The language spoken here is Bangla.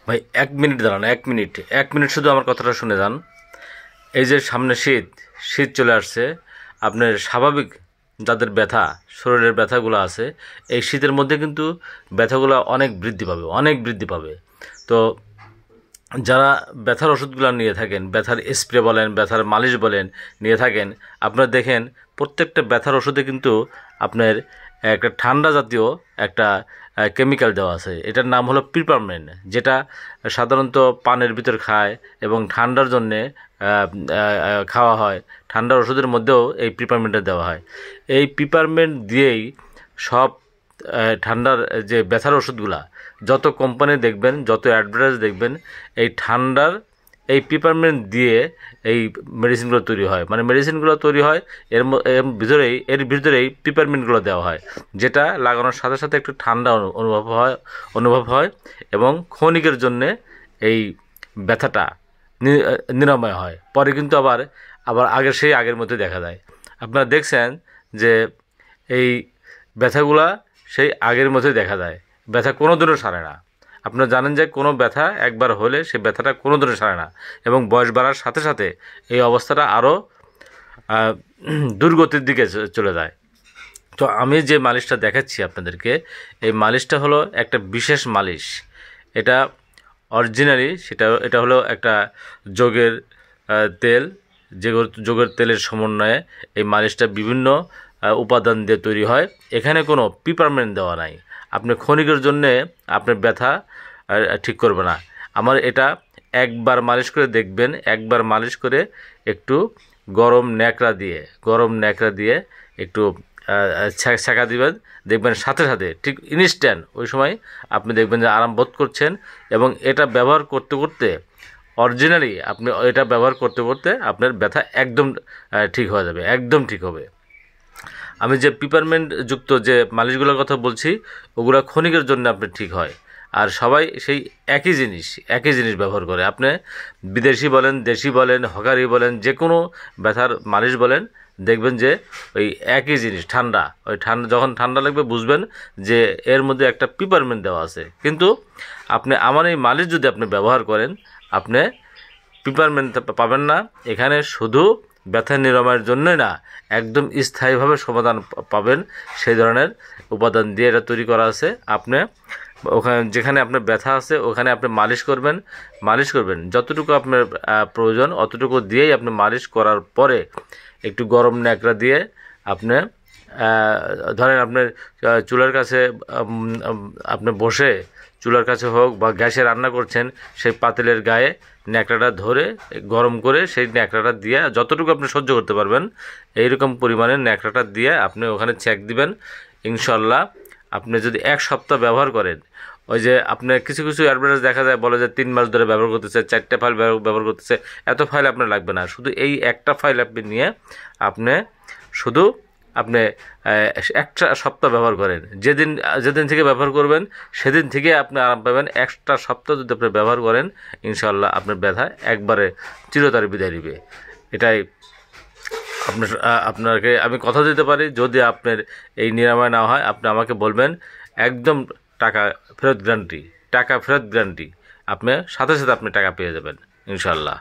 ভাই 1 মিনিট দাঁড়ান, 1 মিনিট, 1 মিনিট শুধু আমার কথাটা শুনে যান। এই যে সামনে শীত, শীত চলে আসছে, আপনার স্বাভাবিক যাদের ব্যথা, শরীরের ব্যথাগুলো আছে, এই শীতের মধ্যে কিন্তু ব্যথাগুলো অনেক বৃদ্ধি পাবে, অনেক বৃদ্ধি পাবে। তো যারা ব্যথার ওষুধগুলো নিয়ে থাকেন, ব্যথার স্প্রে বলেন, ব্যথার মালিশ বলেন, নিয়ে থাকেন, আপনারা দেখেন প্রত্যেকটা ব্যথার ওষুধে কিন্তু আপনার একটা ঠান্ডা জাতীয় একটা কেমিক্যাল দেওয়া আছে। এটার নাম হলো পিপারমেন্ট, যেটা সাধারণত পানের ভিতর খায় এবং ঠান্ডার জন্যে খাওয়া হয়। ঠান্ডার ওষুধের মধ্যেও এই পিপারমেন্টটা দেওয়া হয়। এই পিপারমেন্ট দিয়েই সব ঠান্ডার যে ব্যথার ওষুধগুলা, যত কোম্পানি দেখবেন, যত অ্যাডভার্টাইজ দেখবেন, এই ঠান্ডার এই পিপারমেন্ট দিয়ে এই মেডিসিনগুলো তৈরি হয়। মানে মেডিসিনগুলো তৈরি হয় এর ভিতরেই পিপারমেন্টগুলো দেওয়া হয়, যেটা লাগানোর সাথে সাথে একটু ঠান্ডা অনুভব হয় এবং ক্ষণিকের জন্যে এই ব্যথাটা নিরাময় হয়। পরে কিন্তু আবার আবার আগের মধ্যে দেখা যায়। আপনারা দেখছেন যে এই ব্যথাগুলা সেই আগের মধ্যে দেখা যায়, ব্যথা কোনো দিনও সারে না। আপনারা জানেন যে কোনো ব্যথা একবার হলে সেই ব্যথাটা কোনো দিনও সারে না, এবং বয়স বাড়ার সাথে সাথে এই অবস্থাটা আরও দুর্গতির দিকে চলে যায়। তো আমি যে মালিশটা দেখাচ্ছি আপনাদেরকে, এই মালিশটা হলো একটা বিশেষ মালিশ। এটা অরিজিনালি এটা হলো একটা যোগের তেল, যোগের তেলের সমন্বয়ে এই মালিশটা বিভিন্ন উপাদান দিয়ে তৈরি হয়। এখানে কোনো পিপারমেন্ট দেওয়া নাই। আপনি ক্ষণিকের জন্যে আপনার ব্যথা ঠিক করবে না। আমার এটা একবার মালিশ করে দেখবেন, একবার মালিশ করে একটু গরম ন্যাকড়া দিয়ে একটু ছ্যাঁকা দিবেন, দেখবেন সাথে সাথে ঠিক ইনস্ট্যান্ট ওই সময় আপনি দেখবেন যে আরাম বোধ করছেন। এবং এটা ব্যবহার করতে করতে অরিজিনালি আপনি এটা ব্যবহার করতে করতে আপনার ব্যথা একদম ঠিক হয়ে যাবে, একদম ঠিক হবে। আমি যে পিপারমেন্ট যুক্ত যে মালিশগুলোর কথা বলছি, ওগুলো ক্ষণিকের জন্য আপনার ঠিক হয়। আর সবাই সেই একই জিনিস ব্যবহার করে। আপনি বিদেশি বলেন, দেশি বলেন, হকারি বলেন, যে কোনো ব্যথার মালিশ বলেন, দেখবেন যে ওই একই জিনিস ঠান্ডা। যখন ঠান্ডা লাগবে বুঝবেন যে এর মধ্যে একটা পিপারমেন্ট দেওয়া আছে। কিন্তু আপনি আমার এই মালিশ যদি আপনি ব্যবহার করেন, আপনি পিপারমেন্ট পাবেন না। এখানে শুধু ব্যথা নিরাময়ের জন্যই না, একদম স্থায়ীভাবে সমাধান পাবেন সেই ধরনের উপাদান দিয়ে এটা তৈরি করা আছে। আপনি ওখানে যেখানে আপনার ব্যথা আছে ওখানে আপনি মালিশ করবেন যতটুকু আপনার প্রয়োজন, অতটুকু দিয়েই আপনি মালিশ করার পরে একটু গরম ন্যাকড়া দিয়ে আপনি ধরেন আপনার চুলার কাছে আপনি বসে, চুলার কাছে হোক বা গ্যাসে রান্না করছেন, সেই পাতিলের গায়ে ন্যাকড়াটা ধরে গরম করে সেই ন্যাকড়াটা দিয়ে যতটুকু আপনি সহ্য করতে পারবেন এইরকম পরিমাণে ন্যাকড়াটা দিয়ে আপনি ওখানে ছ্যাঁক দিবেন। ইনশাল্লাহ আপনি যদি 1 সপ্তাহ ব্যবহার করেন, ওই যে আপনার কিছু অ্যাডভার্টাইজ দেখা যায়, বলে যে 3 মাস ধরে ব্যবহার করতেছে, 4টে ফাইল ব্যবহার করতেছে, এত ফাইল আপনার লাগবে না। শুধু এই একটা ফাইল আপনি নিয়ে আপনি শুধু আপনি 1 সপ্তাহ ব্যবহার করেন। যেদিন থেকে ব্যবহার করবেন সেদিন থেকে আপনি আরাম পাবেন। 1 সপ্তাহ যদি আপনি ব্যবহার করেন, ইনশাআল্লাহ আপনার ব্যথা একবারে চিরতরে বিদায় নেবে। এটাই আপনাকে আমি কথা দিতে পারি। যদি আপনার এই নিরাময় না হয়, আপনি আমাকে বলবেন, একদম টাকা ফেরত গ্যারান্টি। আপনি সাথে সাথে আপনি টাকা পেয়ে যাবেন ইনশাআল্লাহ।